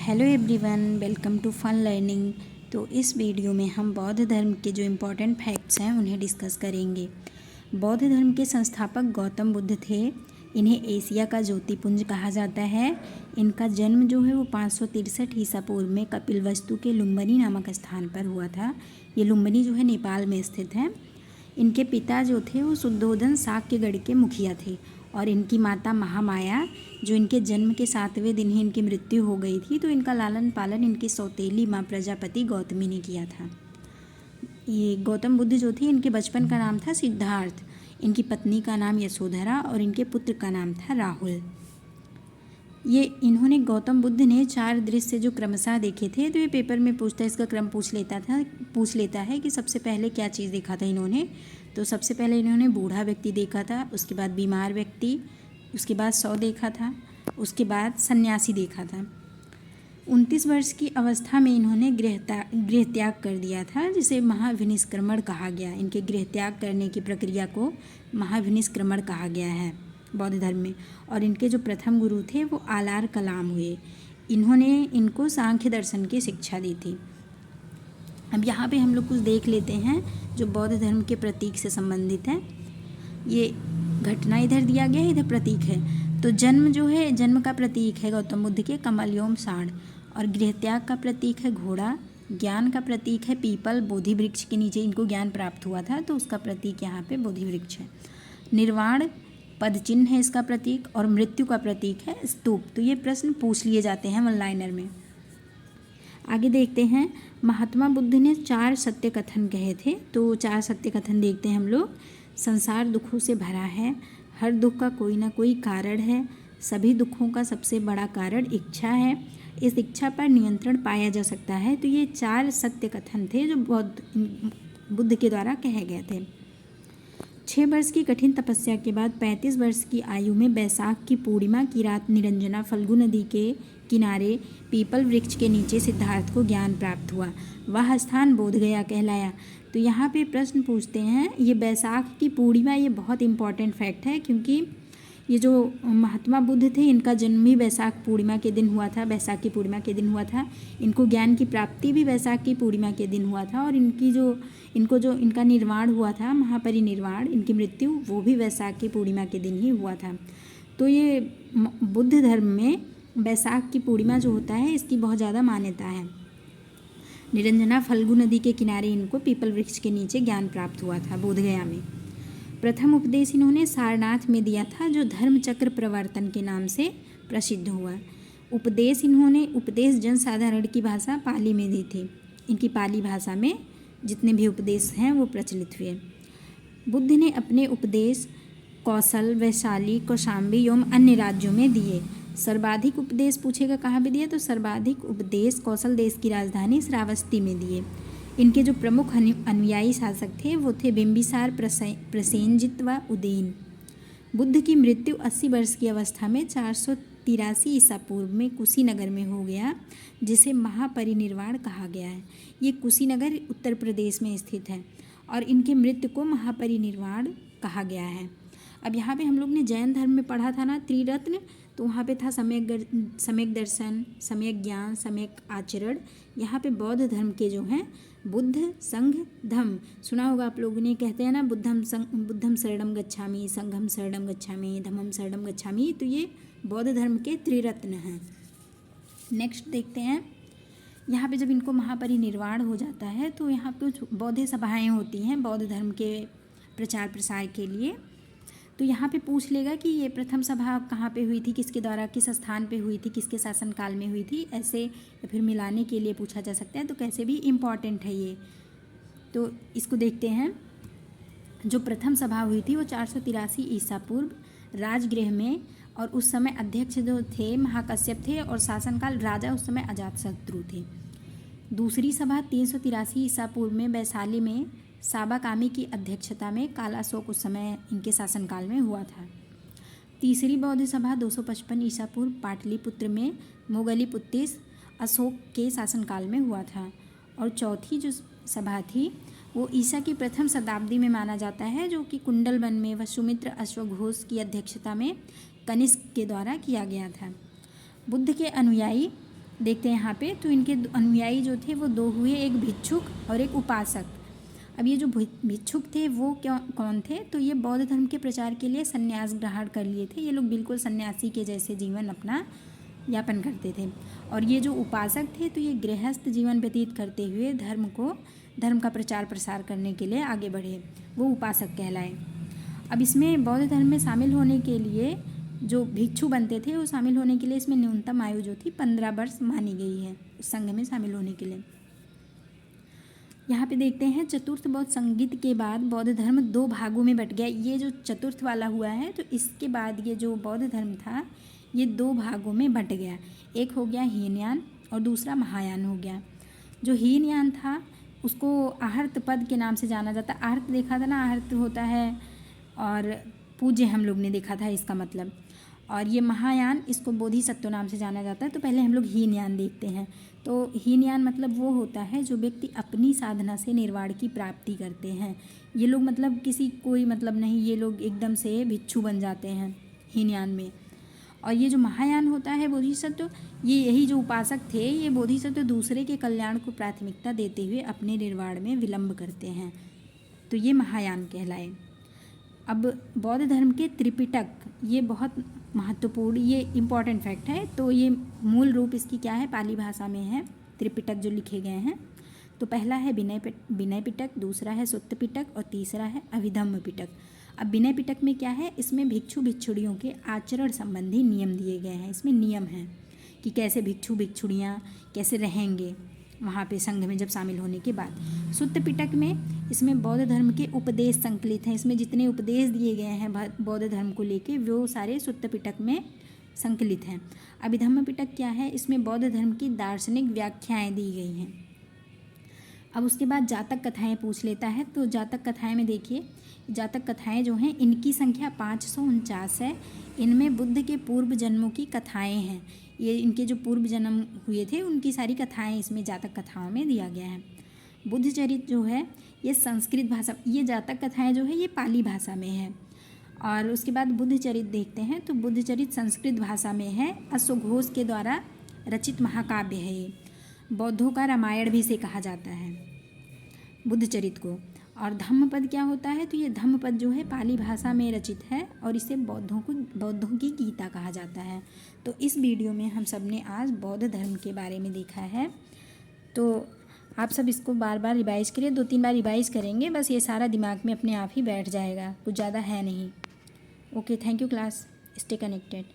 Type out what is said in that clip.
Hello everyone, welcome to fun learning. तो इस video में हम बौद्ध धर्म के जो इम्पोर्टेंट फैक्ट्स हैं उन्हें डिस्कस करेंगे। बौद्ध धर्म के संस्थापक गौतम बुद्ध थे। इन्हें एशिया का ज्योतिपुंज कहा जाता है। इनका जन्म जो है वो 563 ईसा पूर्व में कपिलवस्तु के लुम्बिनी नामक स्थान पर हुआ था। ये लुम्बिनी जो है नेपाल में स्थित है। इनके पिता जो थे वो शुद्धोधन शाक्यगढ़ के मुखिया थे और इनकी माता महामाया जो इनके जन्म के 7वें दिन ही इनकी मृत्यु हो गई थी। तो इनका लालन पालन इनकी सौतेली माँ प्रजापति गौतमी ने किया था। ये गौतम बुद्ध जो थे इनके बचपन का नाम था सिद्धार्थ, इनकी पत्नी का नाम यशोधरा और इनके पुत्र का नाम था राहुल। इन्होंने गौतम बुद्ध ने 4 दृश्य जो क्रमशः देखे थे। तो ये पेपर में इसका क्रम पूछ लेता है कि सबसे पहले क्या चीज़ देखा था इन्होंने। तो सबसे पहले इन्होंने बूढ़ा व्यक्ति देखा था, उसके बाद बीमार व्यक्ति, उसके बाद 100 देखा था, उसके बाद सन्यासी देखा था। 29 वर्ष की अवस्था में इन्होंने गृह त्याग कर दिया था, जिसे महाविनिष्क्रमण कहा गया। इनके गृह त्याग करने की प्रक्रिया को महाविनिष्क्रमण कहा गया है बौद्ध धर्म में। और इनके जो प्रथम गुरु थे वो आलार कलाम हुए। इन्होंने इनको सांख्य दर्शन की शिक्षा दी थी। अब यहाँ पे हम लोग कुछ देख लेते हैं जो बौद्ध धर्म के प्रतीक से संबंधित है। ये घटना इधर दिया गया है, इधर प्रतीक है। तो जन्म जो है, जन्म का प्रतीक है गौतम बुद्ध के कमलयोम साढ़, और गृह त्याग का प्रतीक है घोड़ा। ज्ञान का प्रतीक है पीपल, बोधि वृक्ष के नीचे इनको ज्ञान प्राप्त हुआ था, तो उसका प्रतीक यहाँ पे बोधि वृक्ष है। निर्वाण पद चिन्ह है इसका प्रतीक, और मृत्यु का प्रतीक है स्तूप। तो ये प्रश्न पूछ लिए जाते हैं वन लाइनर में। आगे देखते हैं, महात्मा बुद्ध ने 4 सत्य कथन कहे थे। तो 4 सत्य कथन देखते हैं हम लोग। संसार दुखों से भरा है, हर दुख का कोई ना कोई कारण है, सभी दुखों का सबसे बड़ा कारण इच्छा है, इस इच्छा पर नियंत्रण पाया जा सकता है। तो ये 4 सत्य कथन थे जो बुद्ध के द्वारा कहे गए थे। 6 वर्ष की कठिन तपस्या के बाद 35 वर्ष की आयु में बैसाख की पूर्णिमा की रात निरंजना फल्गु नदी के किनारे पीपल वृक्ष के नीचे सिद्धार्थ को ज्ञान प्राप्त हुआ। वह स्थान बोधगया कहलाया। तो यहाँ पे प्रश्न पूछते हैं, ये बैसाख की पूर्णिमा, ये बहुत इंपॉर्टेंट फैक्ट है, क्योंकि ये जो महात्मा बुद्ध थे इनका जन्म भी बैसाख पूर्णिमा के दिन हुआ था, बैसाख की पूर्णिमा के दिन हुआ था। इनको ज्ञान की प्राप्ति भी बैसाख की पूर्णिमा के दिन हुआ था, और इनका निर्वाण हुआ था, महापरिनिर्वाण, इनकी मृत्यु, वो भी बैसाख की पूर्णिमा के दिन ही हुआ था। तो ये बुद्ध धर्म में बैसाख की पूर्णिमा जो होता है इसकी बहुत ज़्यादा मान्यता है। निरंजना फल्गु नदी के किनारे इनको पीपल वृक्ष के नीचे ज्ञान प्राप्त हुआ था बोधगया में। प्रथम उपदेश इन्होंने सारनाथ में दिया था, जो धर्म चक्र प्रवर्तन के नाम से प्रसिद्ध हुआ। उपदेश जनसाधारण की भाषा पाली में दी थी। इनकी पाली भाषा में जितने भी उपदेश हैं वो प्रचलित हुए। बुद्ध ने अपने उपदेश कौशल, वैशाली, कौशाम्बी एवं अन्य राज्यों में दिए। सर्वाधिक उपदेश पूछेगा कहाँ पे दिए, तो सर्वाधिक उपदेश कौशल देश की राजधानी श्रावस्ती में दिए। इनके जो प्रमुख अनुयायी शासक थे वो थे बिंबिसार, प्रसेनजित व उदयन। बुद्ध की मृत्यु 80 वर्ष की अवस्था में 483 ईसा पूर्व में कुशीनगर में हो गया, जिसे महापरिनिर्वाण कहा गया है। ये कुशीनगर उत्तर प्रदेश में स्थित है और इनके मृत्यु को महापरिनिर्वाण कहा गया है। अब यहाँ पे हम लोग ने जैन धर्म में पढ़ा था ना त्रिरत्न, तो वहाँ पे था सम्यक दर्शन, सम्यक ज्ञान, सम्यक आचरण। यहाँ पे बौद्ध धर्म के जो हैं बुद्ध, संघ, धम्म, सुना होगा आप लोगों ने, कहते हैं ना बुद्धम शरणम गच्छामि, संघम शरणम गच्छामि, धम्मम शरणम गच्छामि। तो ये बौद्ध धर्म के त्रिरत्न हैं। नेक्स्ट देखते हैं, यहाँ पे जब इनको महापरिनिर्वाण हो जाता है तो यहाँ पे कुछ बौद्ध सभाएँ होती हैं बौद्ध धर्म के प्रचार प्रसार के लिए। तो यहाँ पे पूछ लेगा कि ये प्रथम सभा कहाँ पे हुई थी, किसके द्वारा, किस स्थान पे हुई थी, किसके शासनकाल में हुई थी, ऐसे या फिर मिलाने के लिए पूछा जा सकता है। तो कैसे भी इम्पॉर्टेंट है ये। तो इसको देखते हैं। जो प्रथम सभा हुई थी वो 483 ईसा पूर्व राजगृह में, और उस समय अध्यक्ष जो थे महाकश्यप थे, और शासनकाल राजा उस समय अजातशत्रु थे। दूसरी सभा 383 ईसा पूर्व में वैशाली में साबाकामी की अध्यक्षता में कालाशोक उस समय इनके शासनकाल में हुआ था। तीसरी बौद्ध सभा 255 ईसा पूर्व पाटलिपुत्र में मोगलीपुत्तिस अशोक के शासनकाल में हुआ था। और चौथी जो सभा थी वो ईसा की प्रथम शताब्दी में माना जाता है, जो कि कुंडलवन में वसुमित्र अश्वघोष की अध्यक्षता में कनिष्क के द्वारा किया गया था। बुद्ध के अनुयायी देखते हैं यहाँ पे, तो इनके अनुयायी जो थे वो दो हुए, एक भिक्षुक और एक उपासक। अब ये जो भिक्षुक थे वो कौन थे, तो ये बौद्ध धर्म के प्रचार के लिए संन्यास ग्रहण कर लिए थे। ये लोग बिल्कुल सन्यासी के जैसे जीवन अपना यापन करते थे। और ये जो उपासक थे तो ये गृहस्थ जीवन व्यतीत करते हुए धर्म का प्रचार प्रसार करने के लिए आगे बढ़े, वो उपासक कहलाए। अब इसमें बौद्ध धर्म में शामिल होने के लिए जो भिक्षु बनते थे वो शामिल होने के लिए इसमें न्यूनतम आयु जो थी 15 वर्ष मानी गई है संघ में शामिल होने के लिए। यहाँ पे देखते हैं चतुर्थ बौद्ध संगीत के बाद बौद्ध धर्म 2 भागों में बट गया। ये जो चतुर्थ वाला हुआ है तो इसके बाद ये जो बौद्ध धर्म था ये 2 भागों में बट गया। एक हो गया हीनयान और दूसरा महायान हो गया। जो हीनयान था उसको आहर्त पद के नाम से जाना जाता। आहर्त देखा था ना, आहर्त होता है और पूज्य हम लोग ने देखा था इसका मतलब। और ये महायान, इसको बोधिसत्व नाम से जाना जाता है। तो पहले हम लोग हीनयान देखते हैं। तो हीनयान मतलब वो होता है जो व्यक्ति अपनी साधना से निर्वाण की प्राप्ति करते हैं। ये लोग मतलब किसी कोई मतलब नहीं, ये लोग एकदम से भिक्षु बन जाते हैं हीनयान में। और ये जो महायान होता है बोधिसत्व, ये यही जो उपासक थे ये बोधिसत्व दूसरे के कल्याण को प्राथमिकता देते हुए अपने निर्वाण में विलंब करते हैं, तो ये महायान कहलाए। अब बौद्ध धर्म के त्रिपिटक, ये बहुत महत्वपूर्ण, ये इम्पॉर्टेंट फैक्ट है। तो ये मूल रूप इसकी क्या है, पाली भाषा में है त्रिपिटक जो लिखे गए हैं। तो पहला है विनय पिटक, दूसरा है सुत्त पिटक और तीसरा है अभिधम्म पिटक। अब विनय पिटक में क्या है, इसमें भिक्षु भिक्षुणियों के आचरण संबंधी नियम दिए गए हैं। इसमें नियम है कि कैसे भिक्षु भिक्षुणियाँ कैसे रहेंगे वहाँ पे संघ में जब शामिल होने के बाद। सुत्त पिटक में इसमें बौद्ध धर्म के उपदेश संकलित हैं। इसमें जितने उपदेश दिए गए हैं बौद्ध धर्म को लेके वो सारे सुत्त पिटक में संकलित हैं। अभिधम्म पिटक क्या है, इसमें बौद्ध धर्म की दार्शनिक व्याख्याएं दी गई हैं। अब उसके बाद जातक कथाएं पूछ लेता है। तो जातक कथाएं में देखिए, जातक कथाएं जो हैं इनकी संख्या 549 है। इनमें बुद्ध के पूर्व जन्मों की कथाएं हैं। ये इनके जो पूर्व जन्म हुए थे उनकी सारी कथाएं इसमें जातक कथाओं में दिया गया है। बुद्ध चरित जो है ये संस्कृत भाषा, ये जातक कथाएं जो है ये पाली भाषा में है। और उसके बाद बुद्ध चरित देखते हैं। तो बुद्ध चरित संस्कृत भाषा में है, अश्वघोष के द्वारा रचित महाकाव्य है। ये बौद्धों का रामायण भी इसे कहा जाता है बुद्ध चरित को। और धम्मपद क्या होता है, तो ये धम्मपद जो है पाली भाषा में रचित है और इसे बौद्धों की गीता कहा जाता है। तो इस वीडियो में हम सब ने आज बौद्ध धर्म के बारे में देखा है। तो आप सब इसको बार बार रिवाइज़ करिए, 2-3 बार रिवाइज़ करेंगे बस ये सारा दिमाग में अपने आप ही बैठ जाएगा, कुछ ज़्यादा है नहीं। Okay, thank you class, stay connected.